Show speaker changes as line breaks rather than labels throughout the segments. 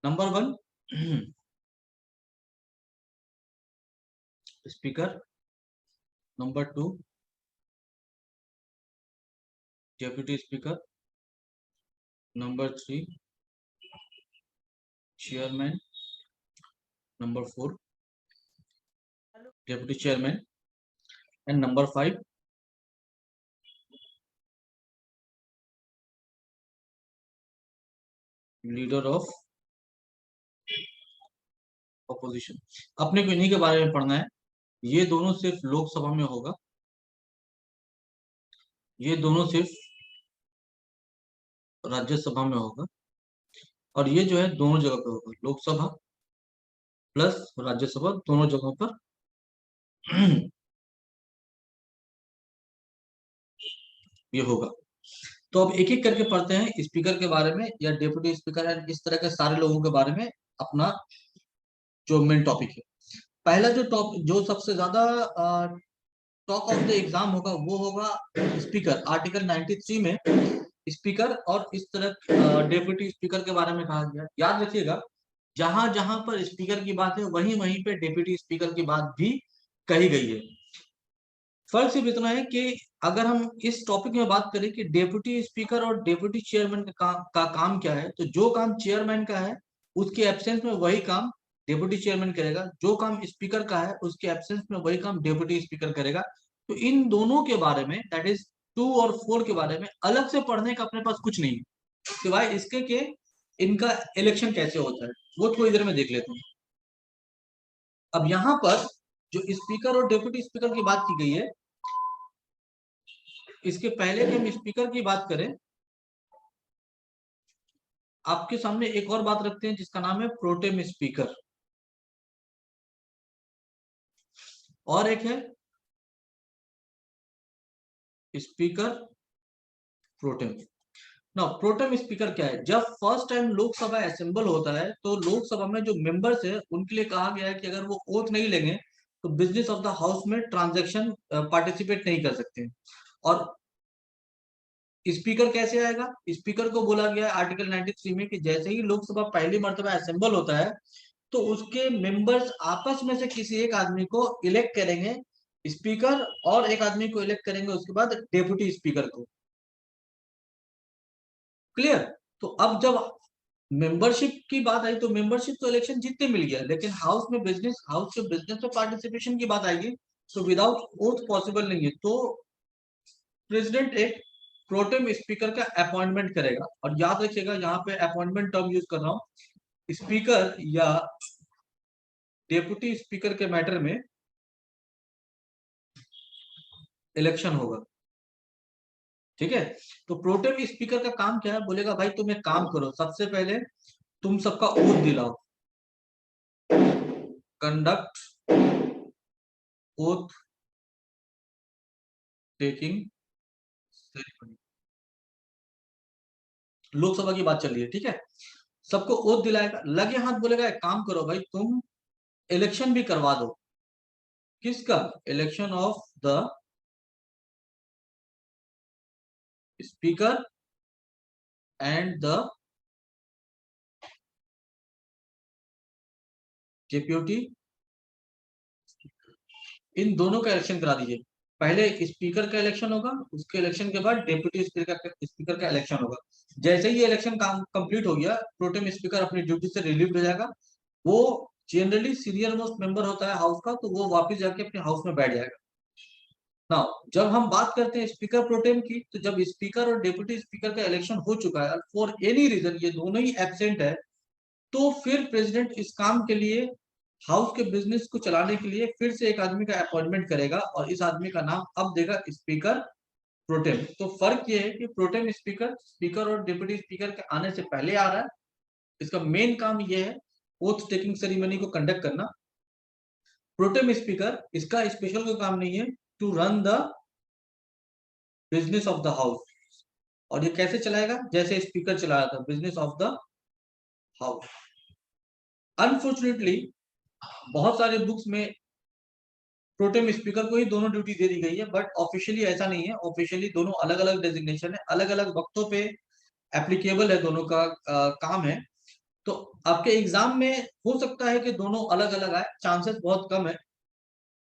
Number 1 speaker, number 2 deputy speaker, number 3 chairman, number 4 deputy chairman and number 5 leader of opposition. अपने को इन्हीं के बारे में पढ़ना है। ये दोनों सिर्फ लोकसभा में होगा, ये दोनों सिर्फ राज्यसभा में होगा, और ये जो है दोनों जगह पे होगा, लोकसभा प्लस राज्यसभा दोनों जगहों पर ये होगा। तो अब एक एक करके पढ़ते हैं स्पीकर के बारे में या डेप्यूटी स्पीकर एंड इस तरह के सारे लोगों के बारे में। अपना जो मेन टॉपिक है, पहला जो सबसे ज्यादा टॉक ऑफ द एग्जाम होगा वो होगा स्पीकर। आर्टिकल 93 में स्पीकर और इस तरह डेप्यूटी स्पीकर के बारे में कहा गया। याद रखिएगा, जहां जहां पर स्पीकर की बात है वहीं वहीं पे डेप्यूटी स्पीकर की बात भी कही गई है। फर्क सिर्फ इतना है कि अगर हम इस टॉपिक में बात करें कि डेप्यूटी स्पीकर और डेप्यूटी चेयरमैन का काम क्या है, तो जो काम चेयरमैन का है उसके एब्सेंस में वही काम डेप्यूटी चेयरमैन करेगा, जो काम स्पीकर का है उसके एब्सेंस में वही काम डेप्यूटी स्पीकर करेगा। तो इन दोनों के बारे में, दैट इज 2 और 4 के बारे में अलग से पढ़ने का अपने पास कुछ नहीं है, सिवाय इसके कि इनका इलेक्शन कैसे होता है वो थोड़ी देर में देख लेते हैं। अब यहाँ पर जो स्पीकर और डेप्यूटी स्पीकर की बात की गई है, इसके पहले कि हम स्पीकर की बात करें, आपके सामने एक और बात रखते हैं जिसका नाम है प्रोटेम स्पीकर, और एक है स्पीकर प्रोटेम। ना प्रोटेम स्पीकर क्या है? जब फर्स्ट टाइम लोकसभा असेंबल होता है तो लोकसभा में जो मेंबर्स है उनके लिए कहा गया है कि अगर वो ओथ नहीं लेंगे तो बिजनेस ऑफ द हाउस में ट्रांजैक्शन पार्टिसिपेट नहीं कर सकते। और स्पीकर कैसे आएगा? स्पीकर को बोला गया है आर्टिकल 93 में कि जैसे ही लोकसभा पहली मर्तबा असेंबल होता है तो उसके मेंबर्स आपस में से किसी एक आदमी को इलेक्ट करेंगे स्पीकर, और एक आदमी को इलेक्ट करेंगे उसके बाद डेप्यूटी स्पीकर को। क्लियर? तो अब जब मेंबरशिप की बात आई तो मेंबरशिप तो इलेक्शन जीतते मिल गया, लेकिन हाउस के बिजनेस में पार्टिसिपेशन की बात आएगी तो विदाउट ओथ पॉसिबल नहीं है। तो प्रेसिडेंट एक प्रोटेम स्पीकर का अपॉइंटमेंट करेगा। और याद रखिएगा यहाँ पे अपॉइंटमेंट टर्म यूज कर रहा हूँ, स्पीकर या डेप्यूटी स्पीकर के मैटर में इलेक्शन होगा। ठीक है? तो प्रोटेम स्पीकर का काम क्या है? बोलेगा भाई तुम एक काम करो, सबसे पहले तुम सबका ओथ दिलाओ, conduct oath taking ceremony. Lok Sabha की बात चल रही है, ठीक है? सबको ओथ दिलाएगा, लगे हाथ बोलेगा एक काम करो भाई तुम इलेक्शन भी करवा दो। किसका? Election of the speaker and the deputy, इन दोनों का इलेक्शन करा दीजिए। पहले स्पीकर का इलेक्शन होगा, उसके इलेक्शन के बाद डेप्यूटी स्पीकर का इलेक्शन होगा। जैसे ही इलेक्शन काम कंप्लीट हो गया, प्रोटेम स्पीकर अपनी ड्यूटी से रिलीव हो जाएगा। वो जनरली सीनियर मोस्ट मेंबर होता है हाउस का, तो वो वापस जाके अपने हाउस में बैठ जाएगा। ना जब हम बात करते हैं स्पीकर प्रोटेम की, तो जब स्पीकर और डेप्यूटी स्पीकर का इलेक्शन हो चुका है, फॉर एनी रीजन ये दोनों ही एब्सेंट है, तो फिर प्रेसिडेंट इस काम के लिए, हाउस के बिजनेस को चलाने के लिए फिर से एक आदमी का अपॉइंटमेंट करेगा, और इस आदमी का नाम अब देगा स्पीकर प्रोटेम। तो फर्क ये है कि प्रोटेम स्पीकर स्पीकर और डिप्टी स्पीकर के आने से पहले आ रहा है। इसका मेन काम ये है ओथ टेकिंग सेरेमनी को कंडक्ट करना। प्रोटेम स्पीकर, इसका स्पेशल कोई काम नहीं है, to run the business of the house. और ये कैसे चलाएगा? जैसे स्पीकर चलाया था, business of the house. Unfortunately बहुत सारे बुक्स में प्रोटेम स्पीकर को ही दोनों ड्यूटी दे दी गई है, बट ऑफिशियली ऐसा नहीं है। ऑफिशियली दोनों अलग अलग डेजिग्नेशन है, अलग अलग वक्तों पे एप्लीकेबल है, दोनों का काम है। तो आपके एग्जाम में हो सकता है कि दोनों अलग अलग आए, चांसेस बहुत कम है।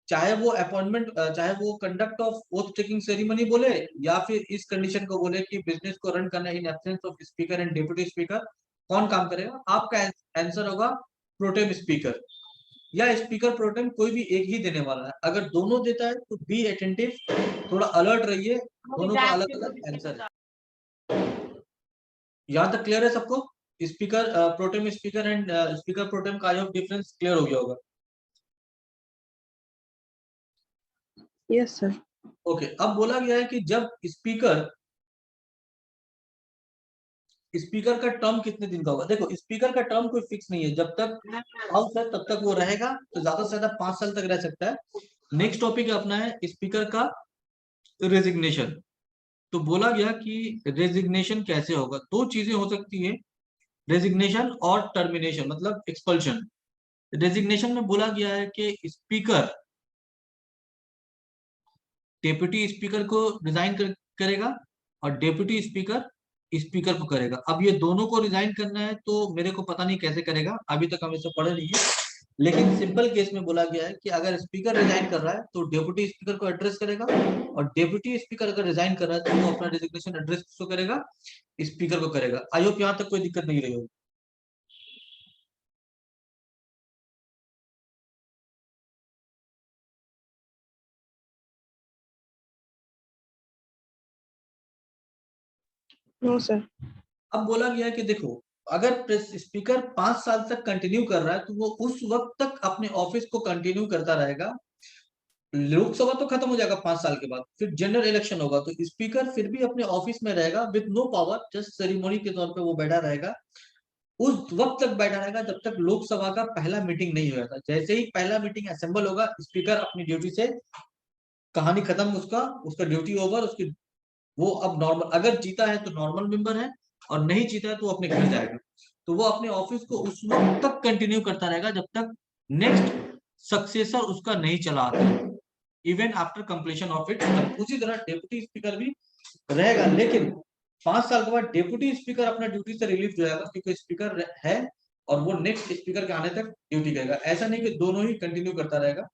चाहे वो अपॉइंटमेंट, चाहे वो conduct of oath taking ceremony बोले, या फिर इस कंडीशन को बोले कि बिजनेस को रन करना in absence of speaker and deputy speaker, कौन काम करेगा? आपका आंसर होगा प्रोटेम स्पीकर, या स्पीकर प्रोटेम, कोई भी एक ही देने वाला है। अगर दोनों देता है तो बी अटेंटिव, थोड़ा अलर्ट रहिए, दोनों का अलग अलग आंसर है। यहाँ तक क्लियर है सबको? Speaker pro tem speaker and speaker pro tem का आई होप डिफरेंस क्लियर हो गया होगा।
Yes sir.
ओके, अब बोला गया है कि जब स्पीकर स्पीकर का टर्म कितने दिन का होगा? देखो, स्पीकर का टर्म कोई फिक्स नहीं है, जब तक हाउस है तब तक वो रहेगा, तो ज्यादा से ज्यादा 5 साल तक रह सकता है। नेक्स्ट टॉपिक अपना है स्पीकर का रेजिग्नेशन। तो बोला गया कि रेजिग्नेशन कैसे होगा? दो चीजें हो सकती है, रेजिग्नेशन और टर्मिनेशन, मतलब एक्सपल्शन। रेजिग्नेशन में बोला गया है कि स्पीकर डेप्यूटी स्पीकर को रिजाइन करेगा, और डेप्यूटी स्पीकर स्पीकर को करेगा। अब ये दोनों को रिजाइन करना है तो मेरे को पता नहीं कैसे करेगा, अभी तक हम इसे पढ़े नहीं है, लेकिन सिंपल केस में बोला गया है कि अगर स्पीकर रिजाइन कर रहा है तो डेप्यूटी स्पीकर को एड्रेस करेगा, और डेप्यूटी स्पीकर अगर रिजाइन कर रहा है तो वो अपना रेजिग्नेशन एड्रेस किसको करेगा? स्पीकर को करेगा। आई होप यहाँ तक कोई दिक्कत नहीं रही होगी।
No sir.
अब बोला गया है कि देखो, अगर स्पीकर 5 साल तक कंटिन्यू कर रहा है तो वो उस वक्त तक अपने ऑफिस को कंटिन्यू करता रहेगा। लोकसभा तो खत्म हो जाएगा 5 साल के बाद, फिर जनरल इलेक्शन होगा, तो स्पीकर फिर भी अपने ऑफिस में रहेगा with no power, just ceremony के तौर पे वो बैठा रहेगा। उस वक्त तक बैठा रहेगा जब तक लोकसभा का पहला मीटिंग नहीं हुआ था। जैसे ही पहला मीटिंग असेंबल होगा, स्पीकर अपनी ड्यूटी से, कहानी खत्म, उसका उसका ड्यूटी ओवर, उसकी वो अब नॉर्मल, अगर जीता है तो नॉर्मल मेंबर है, और नहीं जीता है तो वो अपने घर जाएगा। तो वो अपने ऑफिस को उस वक्त तक कंटिन्यू करता रहेगा जब तक नेक्स्ट सक्सेसर उसका नहीं चला आता, even after completion of it. उसी तरह डेप्यूटी स्पीकर भी रहेगा, लेकिन 5 साल के बाद डेप्यूटी स्पीकर अपना ड्यूटी से रिलीव हो जाएगा, क्योंकि स्पीकर है और वो नेक्स्ट स्पीकर के आने तक ड्यूटी करेगा। ऐसा नहीं कि दोनों ही कंटिन्यू करता रहेगा।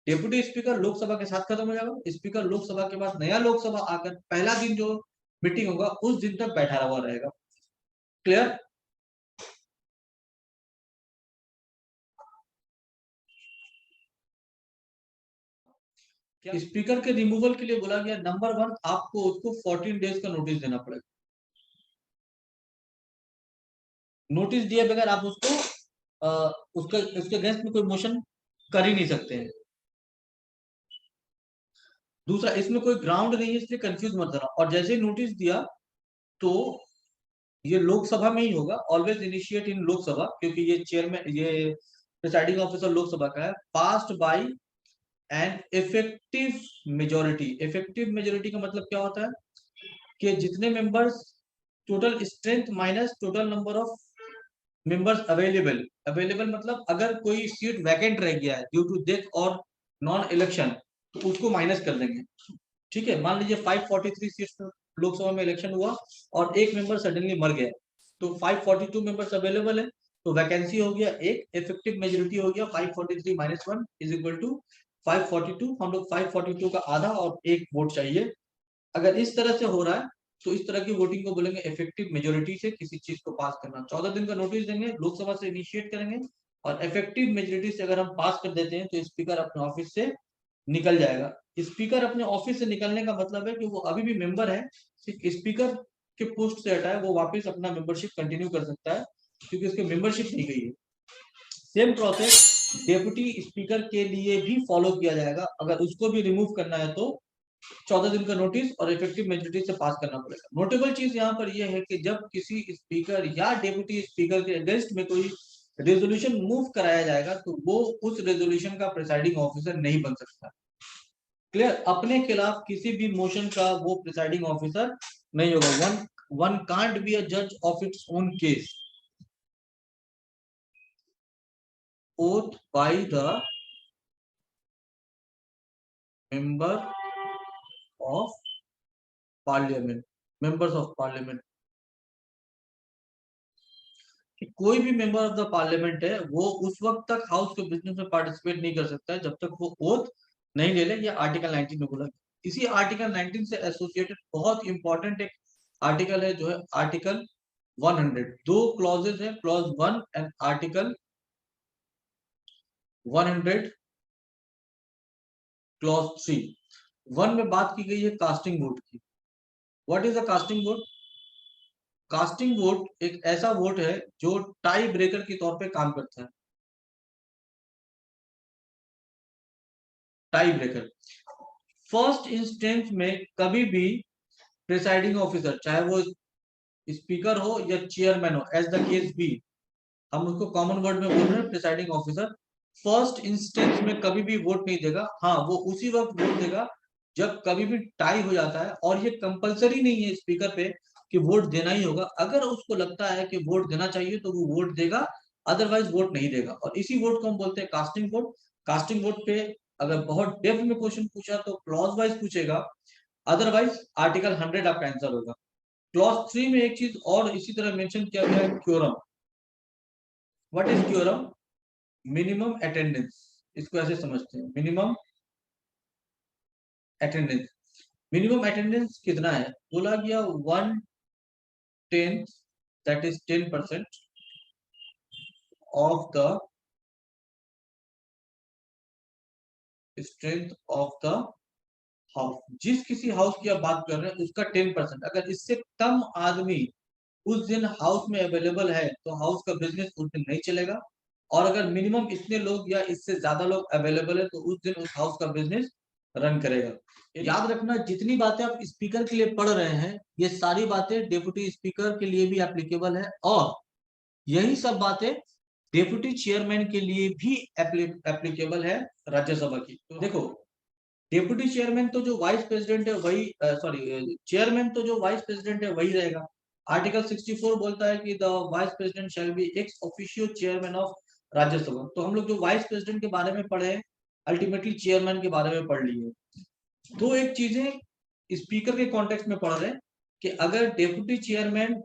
डेप्यूटी स्पीकर लोकसभा के साथ खत्म हो जाएगा, स्पीकर लोकसभा के बाद नया लोकसभा आकर पहला दिन जो मीटिंग होगा उस दिन तक बैठा हुआ रहेगा। क्लियर? स्पीकर के रिमूवल के लिए बोला गया, नंबर 1, आपको उसको 14 डेज का नोटिस देना पड़ेगा। नोटिस दिए बगैर आप उसको उसके उसके अगेंस्ट में कोई मोशन कर ही नहीं सकते हैं। दूसरा, इसमें कोई ग्राउंड नहीं है, इसलिए कंफ्यूज मत करना। और जैसे ही नोटिस दिया तो ये लोकसभा में ही होगा, ऑलवेज इनिशिएट इन लोकसभा, क्योंकि ये चेयरमैन, ये प्रिसाइडिंग ऑफिसर लोकसभा का है। Passed by and effective majority. Effective majority का मतलब क्या होता है कि जितने members, total strength minus total number of members available. Available मतलब अगर कोई सीट वैकेंट रह गया है ड्यू टू डेथ और नॉन इलेक्शन, तो उसको माइनस कर देंगे। ठीक है, मान लीजिए 543 सीट्स लोकसभा में इलेक्शन हुआ और एक मेंबर सडनली मर गया, तो 542 मेंबर्स अवेलेबल है, तो वैकेंसी हो गया एक, इफेक्टिव मेजोरिटी हो गया 543 माइनस 1 इज इक्वल टू 542। हम लोग 542 का आधा और एक वोट चाहिए। अगर इस तरह से हो रहा है तो इस तरह की वोटिंग को बोलेंगे इफेक्टिव मेजोरिटी से किसी चीज को पास करना। 14 दिन का नोटिस देंगे, लोकसभा से इनिशिएट करेंगे, और इफेक्टिव मेजोरिटी से अगर हम पास कर देते हैं तो स्पीकर अपने ऑफिस से निकल जाएगा। स्पीकर अपने ऑफिस से निकलने का मतलब है कि वो अभी भी मेंबर है, सिर्फ स्पीकर के पोस्ट से हटा है, वो वापस अपना मेंबरशिप कंटिन्यू कर सकता है, क्योंकि उसकी मेंबरशिप नहीं गई है। सेम प्रोसेस डेप्यूटी स्पीकर के लिए भी फॉलो किया जाएगा। अगर उसको भी रिमूव करना है तो 14 दिन का नोटिस और इफेक्टिव मेजोरिटी से पास करना पड़ेगा। नोटेबल चीज यहाँ पर यह है कि जब किसी स्पीकर या डेप्यूटी स्पीकर के अगेंस्ट में कोई रेजोल्यूशन मूव कराया जाएगा तो वो उस रेजोल्यूशन का प्रिसाइडिंग ऑफिसर नहीं बन सकता। क्लियर? अपने खिलाफ किसी भी मोशन का वो प्रिसाइडिंग ऑफिसर नहीं होगा। वन कांट बी अ जज of its own case. Oath by the member of parliament, members of parliament. कि कोई भी मेंबर ऑफ द पार्लियामेंट है वो उस वक्त तक हाउस के बिजनेस में पार्टिसिपेट नहीं कर सकता है जब तक वो ओथ नहीं ले ले, या आर्टिकल 19 में बोला। इसी आर्टिकल 19 से एसोसिएटेड बहुत इंपॉर्टेंट एक आर्टिकल है जो है आर्टिकल 100। दो क्लॉजेज है, क्लॉज 1 एंड आर्टिकल 100 क्लॉज 3। 1 में बात की गई है कास्टिंग वोट की। What is a casting vote? Casting vote एक ऐसा वोट है जो टाई ब्रेकर के तौर पे काम करता है। टाई ब्रेकर फर्स्ट इंस्टेंस में कभी भी प्रिसाइडिंग ऑफिसर, चाहे वो स्पीकर हो या चेयरमैन हो, एज द केस बी, हम उसको कॉमन वर्ड में बोल रहे हैं प्रिसाइडिंग ऑफिसर, फर्स्ट इंस्टेंस में कभी भी वोट नहीं देगा। हाँ, वो उसी वक्त वोट देगा जब कभी भी टाई हो जाता है, और ये कंपलसरी नहीं है स्पीकर पे कि वोट देना ही होगा। अगर उसको लगता है कि वोट देना चाहिए तो वो वोट देगा, अदरवाइज वोट नहीं देगा। और इसी वोट को हम बोलते हैं कास्टिंग वोट। कास्टिंग वोट पे अगर बहुत डेप्थ में क्वेश्चन पूछा तो क्लॉज वाइज पूछेगा, अदरवाइज आर्टिकल 100 आपका आंसर होगा। क्लॉज 3 में एक चीज और इसी तरह मेंशन किया गया है, quorum. What is quorum? Minimum attendance. इसको ऐसे समझते हैं, मिनिमम अटेंडेंस। मिनिमम अटेंडेंस कितना है? बोला गया 1/10, that is 10% of the strength of the house. जिस किसी हाउस की आप बात कर रहे हैं उसका 10%, अगर इससे कम आदमी उस दिन हाउस में अवेलेबल है तो हाउस का बिजनेस उस दिन नहीं चलेगा। और अगर मिनिमम इतने लोग या इससे ज्यादा लोग अवेलेबल है तो उस दिन उस हाउस का बिजनेस रन करेगा। याद रखना, जितनी बातें आप स्पीकर के लिए पढ़ रहे हैं ये सारी बातें डेप्यूटी स्पीकर के लिए भी एप्लीकेबल है, और यही सब बातें डेप्यूटी चेयरमैन के लिए भी एप्लीकेबल है राज्यसभा की। तो देखो, डेप्यूटी चेयरमैन तो जो वाइस प्रेसिडेंट है वही, सॉरी, चेयरमैन तो जो वाइस प्रेसिडेंट है वही रहेगा। आर्टिकल 64 बोलता है कि the vice president shall be ex officio chairman of Rajya Sabha. तो हम लोग जो वाइस प्रेसिडेंट के बारे में पढ़े, अल्टीमेटली चेयरमैन के बारे में पढ़ लिए। दो एक चीजें स्पीकर के कॉन्टेक्स्ट में पढ़ रहे हैं कि अगर डेप्यूटी चेयरमैन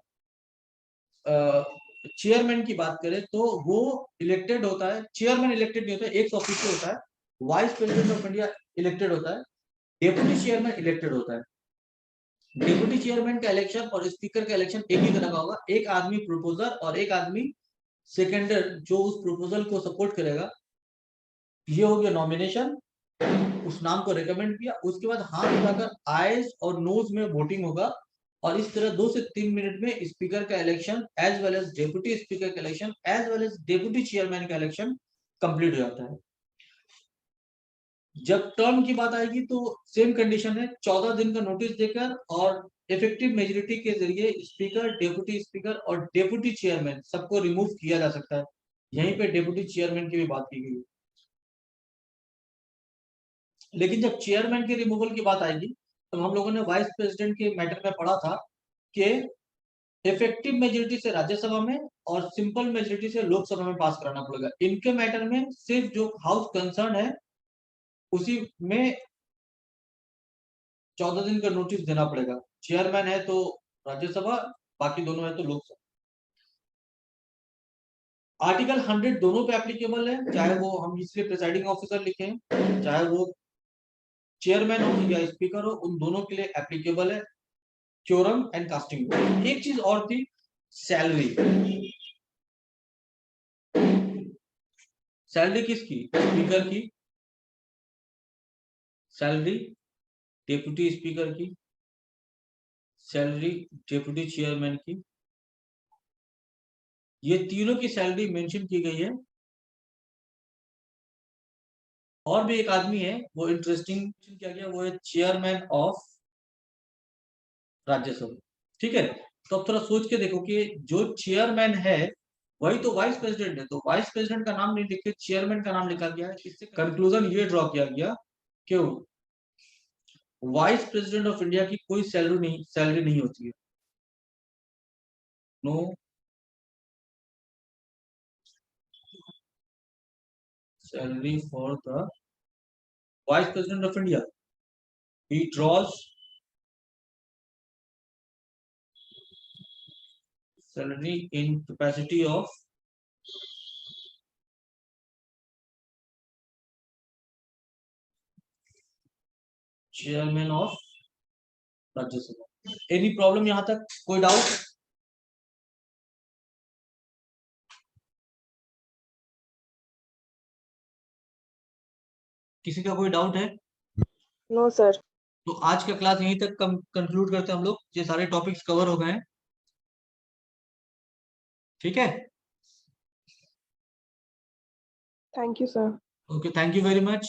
चेयरमैन की बात करें तो वो इलेक्टेड होता है, चेयरमैन इलेक्टेड नहीं होता है, एक्स ऑफिशियो होता है। Vice president of India elected होता है, डेप्यूटी चेयरमैन इलेक्टेड होता है। डेप्यूटी चेयरमैन का इलेक्शन और स्पीकर का इलेक्शन एक ही तरह का होगा, एक आदमी प्रपोजर और एक आदमी सेकेंडर जो उस प्रपोजल को सपोर्ट करेगा। ये हो गया नॉमिनेशन, उस नाम को रिकमेंड किया, उसके बाद हाथ उठाकर आयज और नोज में वोटिंग होगा, और इस तरह 2 से 3 मिनट में स्पीकर का election as well as deputy speaker का election as well as deputy chairman का इलेक्शन कंप्लीट हो जाता है। जब टर्म की बात आएगी तो सेम कंडीशन है, 14 दिन का नोटिस देकर और इफेक्टिव मेजोरिटी के जरिए स्पीकर, डेप्यूटी स्पीकर और डेप्यूटी चेयरमैन सबको रिमूव किया जा सकता है। यहीं पे डेप्यूटी चेयरमैन की भी बात की गई है। लेकिन जब चेयरमैन के रिमूवल की बात आएगी तो हम लोगों ने वाइस प्रेसिडेंट के मैटर में पढ़ा था कि इफेक्टिव मेजोरिटी से राज्यसभा में और सिंपल मेजोरिटी से लोकसभा में पास कराना पड़ेगा। इनके मैटर में सिर्फ जो हाउस कंसर्न है उसी में 14 दिन का नोटिस देना पड़ेगा। चेयरमैन है तो राज्यसभा, बाकी दोनों है तो लोकसभा। आर्टिकल 100 दोनों पे एप्लीकेबल है, चाहे वो हम इसलिए प्रिसाइडिंग ऑफिसर लिखें, चाहे वो चेयरमैन हो या स्पीकर हो, उन दोनों के लिए एप्लीकेबल है क्योरम एंड कास्टिंग। एक चीज और थी, सैलरी। सैलरी किसकी? स्पीकर की सैलरी, डेप्यूटी स्पीकर की सैलरी, डेप्यूटी चेयरमैन की, ये तीनों की सैलरी मेंशन की गई है। और भी एक आदमी है वो इंटरेस्टिंग किया गया, वो है चेयरमैन ऑफ राज्यसभा। ठीक है, तो अब थोड़ा सोच के देखो कि जो चेयरमैन है वही तो वाइस प्रेसिडेंट है, तो वाइस प्रेसिडेंट का नाम नहीं लिख के चेयरमैन का नाम लिखा गया है। इससे कंक्लूजन ये ड्रॉ किया गया कि वाइस प्रेसिडेंट ऑफ इंडिया की कोई सैलरी नहीं होती है। No salary for the vice president of India. He draws salary in capacity of chairman of Rajya Sabha. Any problem यहां तक? कोई डाउट? किसी का कोई डाउट है?
No sir.
तो आज का क्लास यहीं तक कंक्लूड करते हैं हम लोग। ये सारे टॉपिक्स कवर हो गए हैं, ठीक है?
Thank you sir.
Okay, thank you very much.